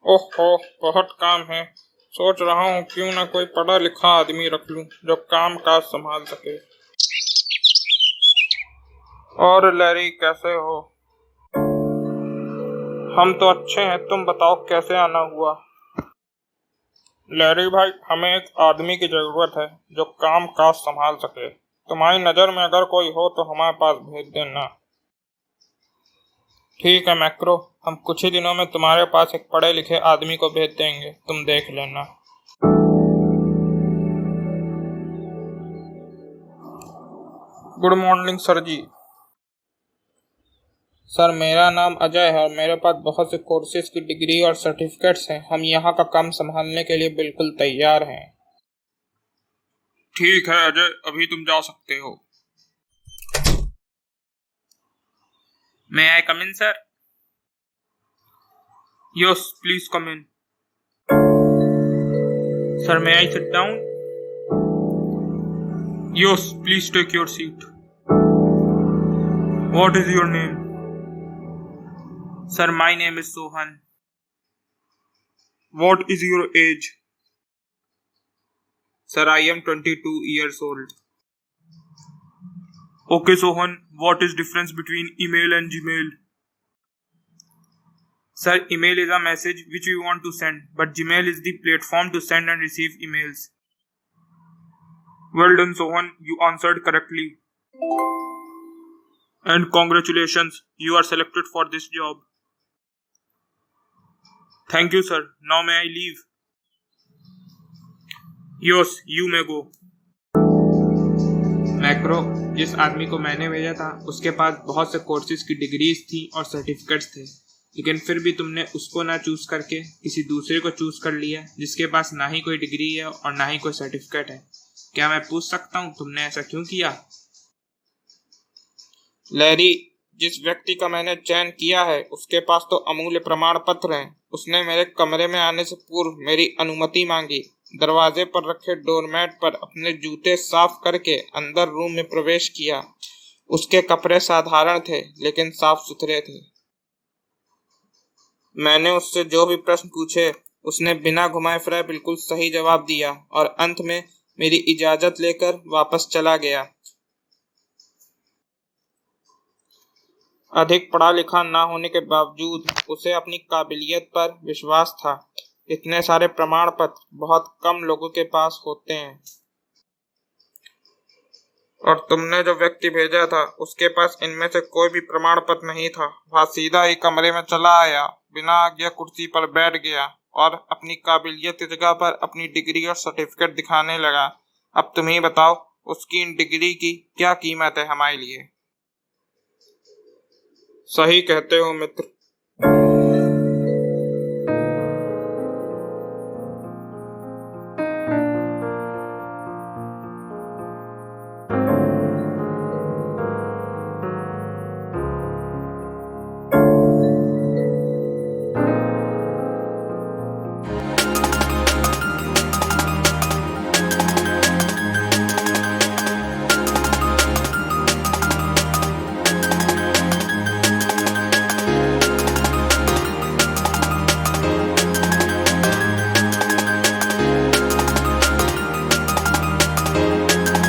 ओहो, बहुत काम है। सोच रहा हूँ क्यों ना कोई पढ़ा लिखा आदमी रख लूं जो काम काज संभाल सके। और लैरी, कैसे हो? हम तो अच्छे हैं, तुम बताओ कैसे आना हुआ? लैरी भाई, हमें एक आदमी की जरूरत है जो काम काज संभाल सके। तुम्हारी नज़र में अगर कोई हो तो हमारे पास भेज देना। ठीक है मैक्रो, हम कुछ ही दिनों में तुम्हारे पास एक पढ़े लिखे आदमी को भेज देंगे, तुम देख लेना। गुड मॉर्निंग सर जी। सर, मेरा नाम अजय है और मेरे पास बहुत से कोर्सेज की डिग्री और सर्टिफिकेट्स हैं। हम यहाँ का काम संभालने के लिए बिल्कुल तैयार हैं। ठीक है अजय, अभी तुम जा सकते हो। May I come in sir? Yes, please come in. Sir, may I sit down? Yes, please take your seat. What is your name? Sir, my name is Sohan. What is your age? Sir, I am 22 years old. Okay, Sohan, what is difference between email and Gmail? Sir, email is a message which we want to send, but Gmail is the platform to send and receive emails. Well done, Sohan, you answered correctly. And congratulations, you are selected for this job. Thank you, sir. Now may I leave? Yes, you may go. Macro, जिस आदमी को मैंने भेजा था उसके पास बहुत से courses की डिग्रीज थी और सर्टिफिकेट्स थे, लेकिन फिर भी तुमने उसको ना चूज करके किसी दूसरे को चूज कर लिया जिसके पास ना ही कोई डिग्री है और ना ही कोई सर्टिफिकेट है। क्या मैं पूछ सकता हूँ तुमने ऐसा क्यों किया? लैरी, जिस व्यक्ति का मैंने चयन किया है उसके पास तो अमूल्य प्रमाण पत्र हैं। उसने मेरे कमरे में आने से पूर्व मेरी अनुमति मांगी, दरवाजे पर रखे डोरमैट पर अपने जूते साफ करके अंदर रूम में प्रवेश किया। उसके कपड़े साधारण थे लेकिन साफ सुथरे थे। मैंने उससे जो भी प्रश्न पूछे उसने बिना घुमाए फिराए बिल्कुल सही जवाब दिया और अंत में मेरी इजाजत लेकर वापस चला गया। अधिक पढ़ा लिखा ना होने के बावजूद उसे अपनी काबिलियत पर विश्वास था। इतने सारे प्रमाण पत्र बहुत कम लोगों के पास होते हैं। और तुमने जो व्यक्ति भेजा था उसके पास इनमें से कोई भी प्रमाण पत्र नहीं था। वह सीधा ही कमरे में चला आया, बिना आज्ञा कुर्सी पर बैठ गया और अपनी काबिलियत की जगह पर अपनी डिग्री और सर्टिफिकेट दिखाने लगा। अब तुम ही बताओ, उसकी इन डिग्री की क्या कीमत है हमारे लिए? सही कहते हो मित्र।